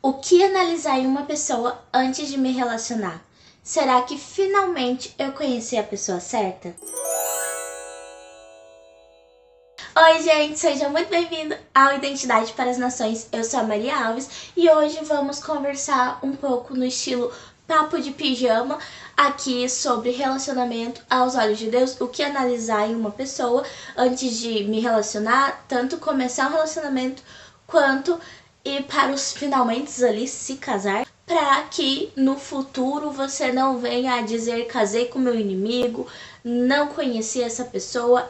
O que analisar em uma pessoa antes de me relacionar? Será que finalmente eu conheci a pessoa certa? Oi, gente, seja muito bem-vindo ao Identidade para as Nações. Eu sou a Maria Alves e hoje vamos conversar um pouco no estilo papo de pijama aqui sobre relacionamento aos olhos de Deus, o que analisar em uma pessoa antes de me relacionar, tanto começar um relacionamento quanto ir para os finalmente ali se casar, para que no futuro você não venha a dizer casei com meu inimigo, não conheci essa pessoa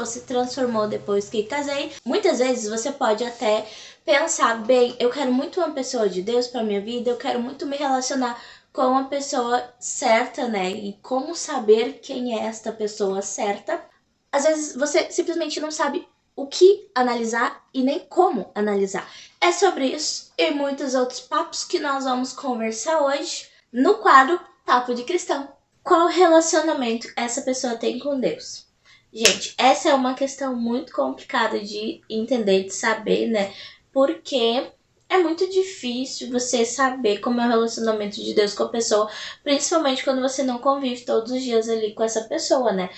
se transformou depois que casei. Muitas vezes você pode até pensar, bem, eu quero muito uma pessoa de Deus para minha vida, eu quero muito me relacionar com a pessoa certa, né? E como saber quem é esta pessoa certa? Às vezes você simplesmente não sabe o que analisar e nem como analisar. É sobre isso e muitos outros papos que nós vamos conversar hoje no quadro Papo de Cristão. Qual relacionamento essa pessoa tem com Deus? Gente, essa é uma questão muito complicada de entender, de saber, né? Porque é muito difícil você saber como é o relacionamento de Deus com a pessoa, principalmente quando você não convive todos os dias ali com essa pessoa, né?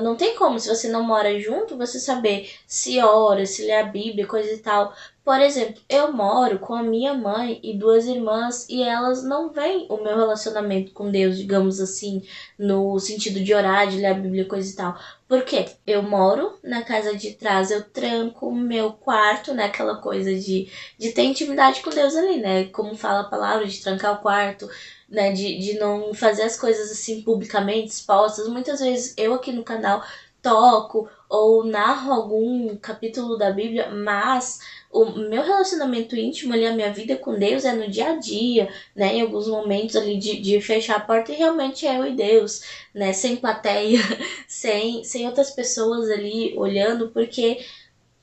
Não tem como, se você não mora junto, você saber se ora, se lê a Bíblia, coisa e tal. Por exemplo, eu moro com a minha mãe e duas irmãs e elas não veem o meu relacionamento com Deus, digamos assim, no sentido de orar, de ler a Bíblia, coisa e tal. Por quê? Eu moro na casa de trás, eu tranco o meu quarto, né? Aquela coisa de ter intimidade com Deus ali, né? Como fala a palavra, de trancar o quarto, né? De não fazer as coisas assim publicamente expostas. Muitas vezes eu aqui no canal toco ou narro algum capítulo da Bíblia, mas o meu relacionamento íntimo ali, a minha vida com Deus é no dia a dia, né? Em alguns momentos ali de fechar a porta e realmente é eu e Deus, né? Sem plateia, sem outras pessoas ali olhando, porque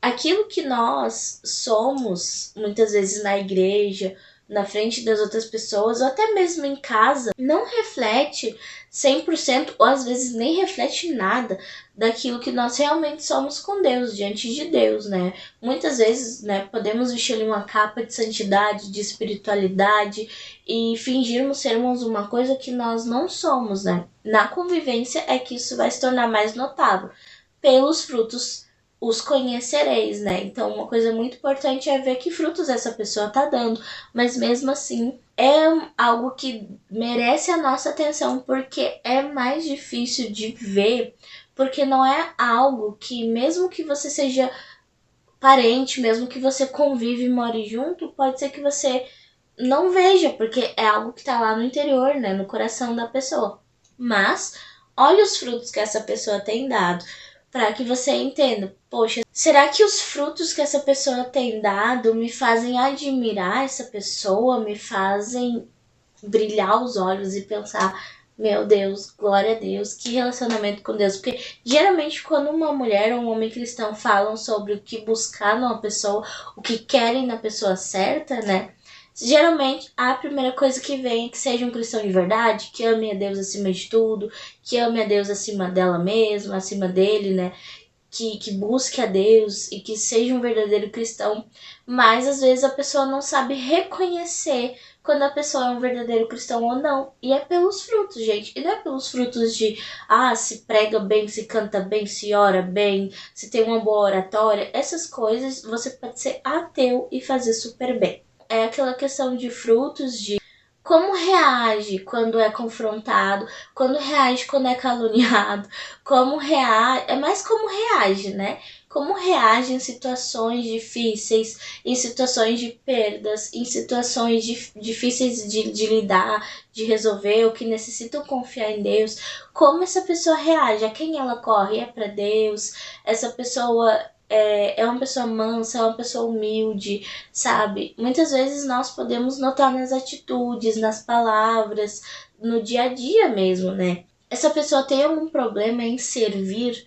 aquilo que nós somos, muitas vezes na igreja, na frente das outras pessoas, ou até mesmo em casa, não reflete 100%, ou às vezes nem reflete nada daquilo que nós realmente somos com Deus, diante de Deus, né? Muitas vezes, né, podemos vestir ali uma capa de santidade, de espiritualidade e fingirmos sermos uma coisa que nós não somos, né? Na convivência é que isso vai se tornar mais notável. Pelos frutos os conhecereis, né? Então, uma coisa muito importante é ver que frutos essa pessoa tá dando, mas mesmo assim é algo que merece a nossa atenção, porque é mais difícil de ver, porque não é algo que, mesmo que você seja parente, mesmo que você convive e more junto, pode ser que você não veja, porque é algo que tá lá no interior, né? No coração da pessoa. Mas olha os frutos que essa pessoa tem dado, para que você entenda, poxa, será que os frutos que essa pessoa tem dado me fazem admirar essa pessoa, me fazem brilhar os olhos e pensar, meu Deus, glória a Deus, que relacionamento com Deus. Porque geralmente quando uma mulher ou um homem cristão falam sobre o que buscar numa pessoa, o que querem na pessoa certa, né? Geralmente a primeira coisa que vem é que seja um cristão de verdade, que ame a Deus acima de tudo, que ame a Deus acima dela mesma, acima dele, né? Que busque a Deus e que seja um verdadeiro cristão. Mas às vezes a pessoa não sabe reconhecer quando a pessoa é um verdadeiro cristão ou não. E é pelos frutos, gente. E não é pelos frutos de, se prega bem, se canta bem, se ora bem, se tem uma boa oratória. Essas coisas você pode ser ateu e fazer super bem. É aquela questão de frutos, de como reage quando é confrontado, quando reage quando é caluniado, como reage, é mais como reage, né? Como reage em situações difíceis, em situações de perdas, em situações difíceis de lidar, de resolver, ou que necessitam confiar em Deus. Como essa pessoa reage, a quem ela corre, é para Deus, essa pessoa é uma pessoa mansa, é uma pessoa humilde, sabe? Muitas vezes nós podemos notar nas atitudes, nas palavras, no dia a dia mesmo, né? Essa pessoa tem algum problema em servir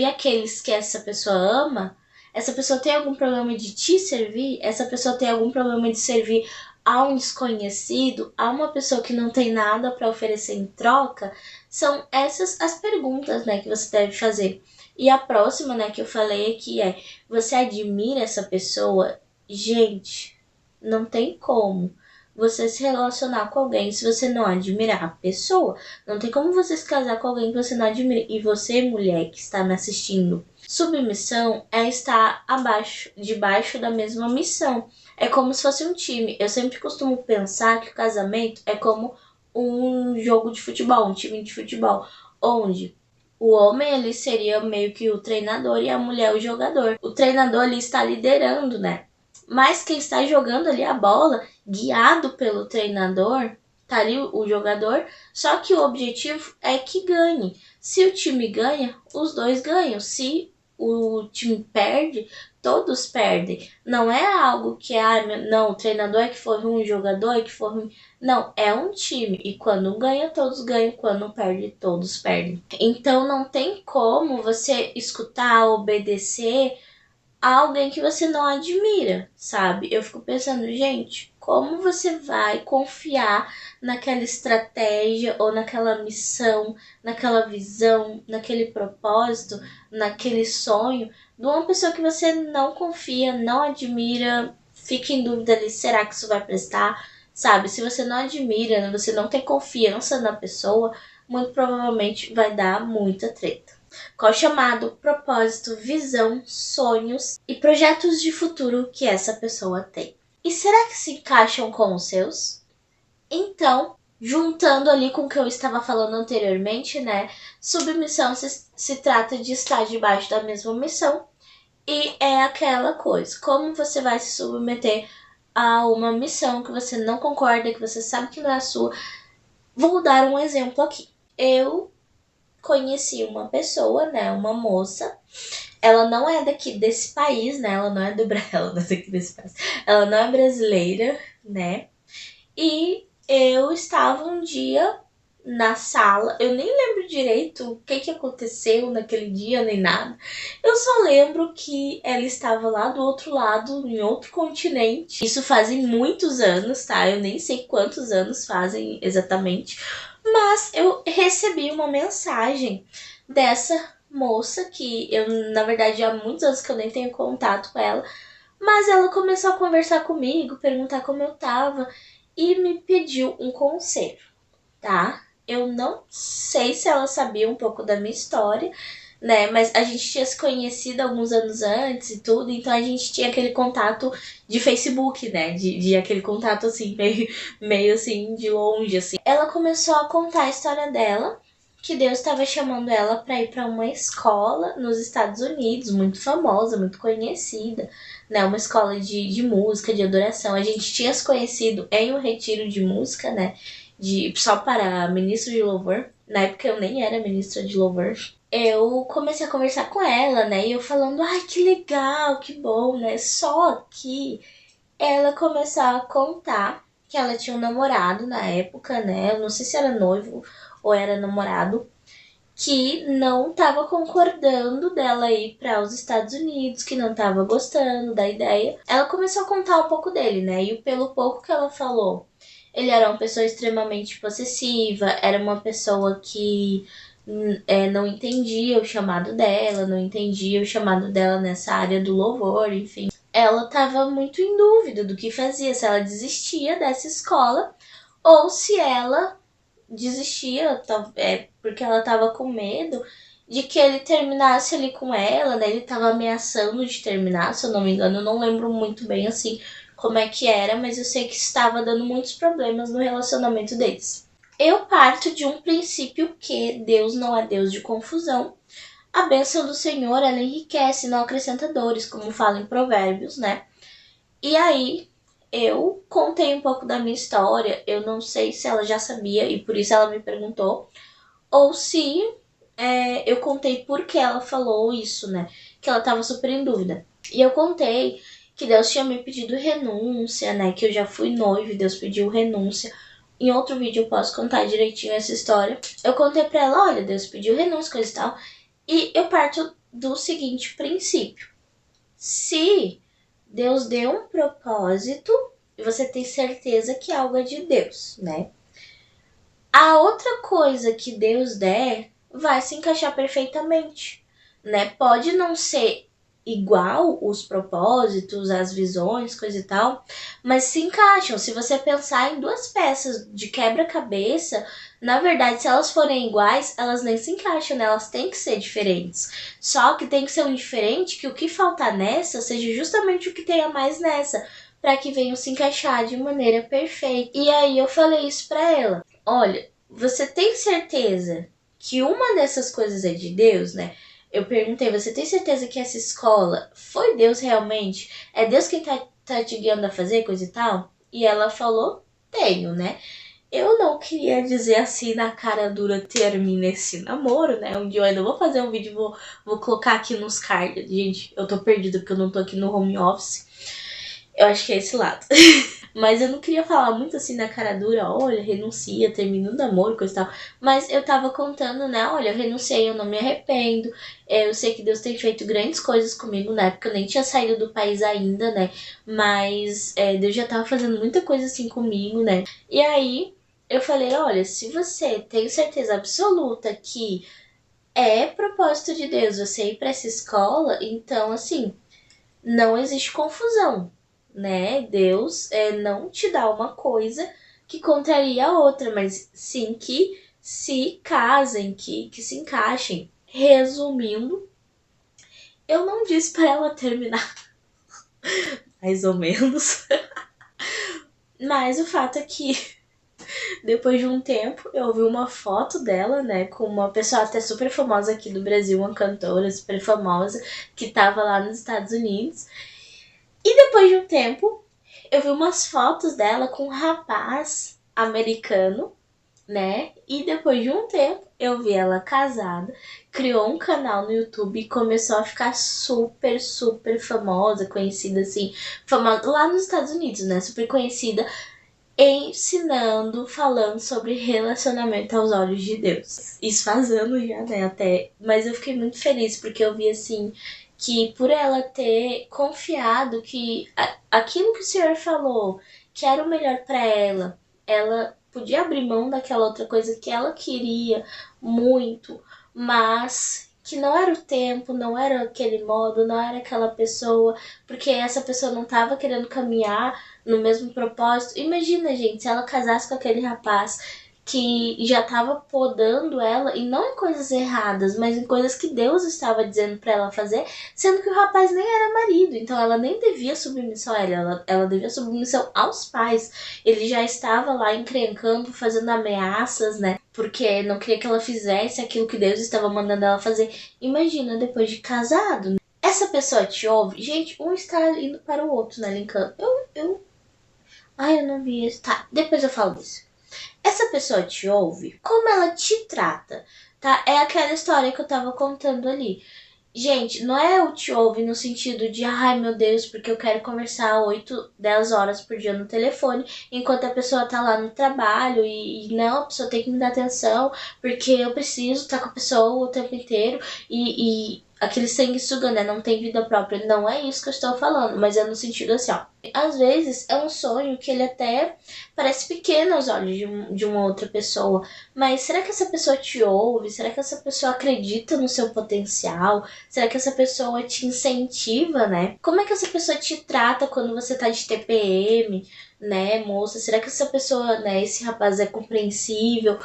aqueles que essa pessoa ama? Essa pessoa tem algum problema de te servir? Essa pessoa tem algum problema de servir a um desconhecido, a uma pessoa que não tem nada para oferecer em troca? São essas as perguntas, né, que você deve fazer. E a próxima, né, que eu falei aqui é: você admira essa pessoa? Gente, Não tem como você se relacionar com alguém se você não admirar a pessoa. Não tem como você se casar com alguém que você não admira. E você, mulher que está me assistindo, submissão é estar debaixo da mesma missão. É como se fosse um time. Eu sempre costumo pensar que o casamento é como um jogo de futebol, um time de futebol, onde o homem ali seria meio que o treinador e a mulher o jogador. O treinador ali está liderando, né? Mas quem está jogando ali a bola, guiado pelo treinador, tá ali o jogador, só que o objetivo é que ganhe. Se o time ganha, os dois ganham. Se o time perde, todos perdem. Não é algo que, não, o treinador é que foi ruim, o jogador é que foi ruim. Não, é um time. E quando um ganha, todos ganham. Quando perde, todos perdem. Então não tem como você escutar, obedecer a alguém que você não admira, sabe? Eu fico pensando, gente, como você vai confiar naquela estratégia ou naquela missão, naquela visão, naquele propósito, naquele sonho de uma pessoa que você não confia, não admira, fica em dúvida ali, será que isso vai prestar? Sabe? Se você não admira, você não tem confiança na pessoa, muito provavelmente vai dar muita treta. Qual chamado, propósito, visão, sonhos e projetos de futuro que essa pessoa tem. E será que se encaixam com os seus? Então, juntando ali com o que eu estava falando anteriormente, né? Submissão se trata de estar debaixo da mesma missão e é aquela coisa. Como você vai se submeter a uma missão que você não concorda, que você sabe que não é a sua? Vou dar um exemplo aqui. Eu conheci uma pessoa, né, uma moça. Ela não é daqui desse país, né? Ela não é do Brasil, ela não é daqui desse país. Ela não é brasileira, né? E eu estava um dia na sala, eu nem lembro direito o que aconteceu naquele dia, nem nada. Eu só lembro que ela estava lá do outro lado, em outro continente. Isso fazem muitos anos, tá? Eu nem sei quantos anos fazem exatamente. Mas eu recebi uma mensagem dessa moça que eu, na verdade, há muitos anos que eu nem tenho contato com ela. Mas ela começou a conversar comigo, perguntar como eu tava e me pediu um conselho, tá? Eu não sei se ela sabia um pouco da minha história, né? Mas a gente tinha se conhecido alguns anos antes e tudo, então a gente tinha aquele contato de Facebook, né? De aquele contato assim, meio assim, de longe, assim. Ela começou a contar a história dela, que Deus estava chamando ela para ir para uma escola nos Estados Unidos, muito famosa, muito conhecida, né? Uma escola de música, de adoração. A gente tinha se conhecido em um retiro de música, né? Só para ministro de louvor. Na época eu nem era ministra de louvor. Eu comecei a conversar com ela, né? E eu falando, ai, que legal, que bom, né? Só que ela começou a contar que ela tinha um namorado na época, né? Eu não sei se era noivo ou era namorado, que não estava concordando dela ir para os Estados Unidos, que não estava gostando da ideia. Ela começou a contar um pouco dele, né? E pelo pouco que ela falou, ele era uma pessoa extremamente possessiva, era uma pessoa que não entendia o chamado dela, não entendia o chamado dela nessa área do louvor, enfim. Ela estava muito em dúvida do que fazia, se ela desistia dessa escola ou se ela desistia, porque ela estava com medo de que ele terminasse ali com ela, né? Ele estava ameaçando de terminar, se eu não me engano, eu não lembro muito bem assim como é que era, mas eu sei que estava dando muitos problemas no relacionamento deles. Eu parto de um princípio que Deus não é Deus de confusão. A bênção do Senhor, ela enriquece, não acrescenta dores, como fala em Provérbios, né? E aí, eu contei um pouco da minha história. Eu não sei se ela já sabia e por isso ela me perguntou. Ou se eu contei por que ela falou isso, né? Que ela tava super em dúvida. E eu contei que Deus tinha me pedido renúncia, né? Que eu já fui noiva e Deus pediu renúncia. Em outro vídeo eu posso contar direitinho essa história. Eu contei pra ela, olha, Deus pediu renúncia, coisa e tal. E eu parto do seguinte princípio. Se Deus deu um propósito e você tem certeza que algo é de Deus, né? A outra coisa que Deus der vai se encaixar perfeitamente, né? Pode não ser igual os propósitos, as visões, coisa e tal, mas se encaixam. Se você pensar em duas peças de quebra-cabeça, na verdade, se elas forem iguais, elas nem se encaixam, né? Elas têm que ser diferentes. Só que tem que ser um diferente que o que faltar nessa seja justamente o que tem a mais nessa, para que venham se encaixar de maneira perfeita. E aí eu falei isso para ela. Olha, você tem certeza que uma dessas coisas é de Deus, né? Eu perguntei, você tem certeza que essa escola foi Deus realmente? É Deus quem tá te guiando a fazer coisa e tal? E ela falou, tenho, né? Eu não queria dizer assim na cara dura, termina esse namoro, né? Um dia eu ainda vou fazer um vídeo, vou colocar aqui nos cards. Gente, eu tô perdida porque eu não tô aqui no home office. Eu acho que é esse lado. Mas eu não queria falar muito assim na cara dura, olha, renuncia, termina o namoro, coisa e tal. Mas eu tava contando, né, olha, eu renunciei, eu não me arrependo. Eu sei que Deus tem feito grandes coisas comigo, né, porque eu nem tinha saído do país ainda, né. Mas Deus já tava fazendo muita coisa assim comigo, né. E aí eu falei, olha, se você tem certeza absoluta que é propósito de Deus você ir pra essa escola, então assim, não existe confusão, né? Deus não te dá uma coisa que contraria a outra, mas sim que se casem, que se encaixem. Resumindo, eu não disse para ela terminar, mais ou menos, mas o fato é que depois de um tempo eu vi uma foto dela, né, com uma pessoa até super famosa aqui do Brasil, uma cantora super famosa que tava lá nos Estados Unidos. E depois de um tempo eu vi umas fotos dela com um rapaz americano, né? E depois de um tempo, eu vi ela casada, criou um canal no YouTube e começou a ficar super, super famosa, conhecida assim, famosa lá nos Estados Unidos, né? Super conhecida, ensinando, falando sobre relacionamento aos olhos de Deus. Isso faz anos já, né? Até. Mas eu fiquei muito feliz porque eu vi assim que por ela ter confiado que aquilo que o Senhor falou, que era o melhor para ela podia abrir mão daquela outra coisa que ela queria muito, mas que não era o tempo, não era aquele modo, não era aquela pessoa, porque essa pessoa não estava querendo caminhar no mesmo propósito. Imagina, gente, se ela casasse com aquele rapaz que já estava podando ela, e não em coisas erradas, mas em coisas que Deus estava dizendo para ela fazer, sendo que o rapaz nem era marido, então ela nem devia submissão a ele, ela devia submissão aos pais. Ele já estava lá encrencando, fazendo ameaças, né? Porque não queria que ela fizesse aquilo que Deus estava mandando ela fazer. Imagina, depois de casado, né? Essa pessoa te ouve, gente, um está indo para o outro, né, linkando. Ai, eu não vi isso. Tá, depois eu falo disso. Essa pessoa te ouve, como ela te trata, tá? É aquela história que eu tava contando ali. Gente, não é o te ouve no sentido de, ai meu Deus, porque eu quero conversar 8, 10 horas por dia no telefone, enquanto a pessoa tá lá no trabalho e não, a pessoa tem que me dar atenção, porque eu preciso estar com a pessoa o tempo inteiro e aquele sanguessuga, né, não tem vida própria. Não é isso que eu estou falando, mas é no sentido assim, ó. Às vezes é um sonho que ele até parece pequeno aos olhos de uma outra pessoa, mas será que essa pessoa te ouve? Será que essa pessoa acredita no seu potencial? Será que essa pessoa te incentiva, né? Como é que essa pessoa te trata quando você tá de TPM, né, moça? Será que essa pessoa, né, esse rapaz é compreensível?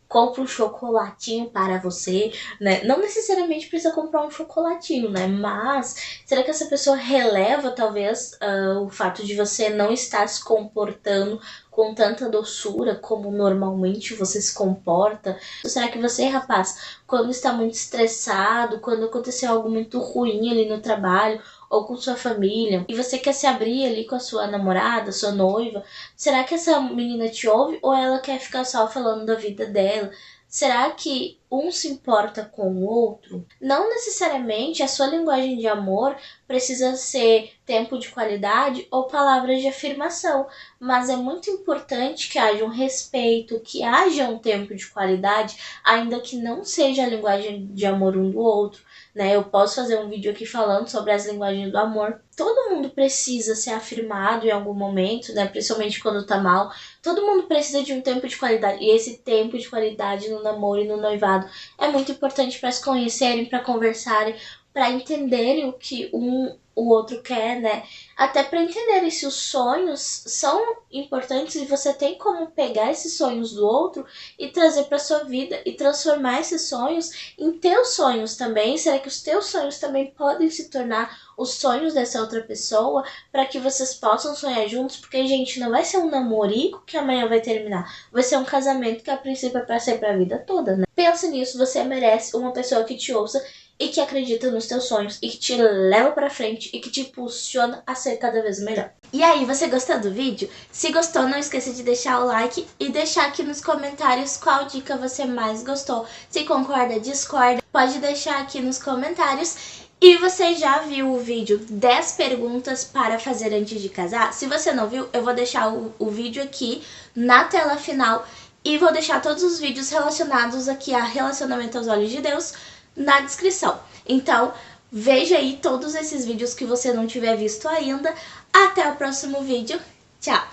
Compra um chocolatinho para você, né? Não necessariamente precisa comprar um chocolatinho, né? Mas será que essa pessoa releva, talvez, o fato de você não estar se comportando com tanta doçura como normalmente você se comporta? Será que você, rapaz, quando está muito estressado, quando aconteceu algo muito ruim ali no trabalho ou com sua família e você quer se abrir ali com a sua namorada, sua noiva, será que essa menina te ouve ou ela quer ficar só falando da vida dela? Será que um se importa com o outro? Não necessariamente a sua linguagem de amor precisa ser tempo de qualidade ou palavras de afirmação, mas é muito importante que haja um respeito, que haja um tempo de qualidade, ainda que não seja a linguagem de amor um do outro, né? Eu posso fazer um vídeo aqui falando sobre as linguagens do amor. Todo mundo precisa ser afirmado em algum momento, né? Principalmente quando tá mal. Todo mundo precisa de um tempo de qualidade. E esse tempo de qualidade no namoro e no noivado é muito importante para se conhecerem, para conversarem, para entenderem o que o outro quer, né? Até para entenderem se os sonhos são importantes e você tem como pegar esses sonhos do outro e trazer para sua vida e transformar esses sonhos em teus sonhos também. Será que os teus sonhos também podem se tornar os sonhos dessa outra pessoa para que vocês possam sonhar juntos? Porque, gente, não vai ser um namorico que amanhã vai terminar. Vai ser um casamento que a princípio é para ser para a vida toda, né? Pensa nisso, você merece uma pessoa que te ouça e que acredita nos teus sonhos e que te leva pra frente e que te impulsiona a ser cada vez melhor. E aí, você gostou do vídeo? Se gostou, não esqueça de deixar o like e deixar aqui nos comentários qual dica você mais gostou. Se concorda, discorda, pode deixar aqui nos comentários. E você já viu o vídeo 10 perguntas para fazer antes de casar? Se você não viu, eu vou deixar o vídeo aqui na tela final e vou deixar todos os vídeos relacionados aqui a relacionamento aos olhos de Deus na descrição. Então, veja aí todos esses vídeos que você não tiver visto ainda. Até o próximo vídeo. Tchau!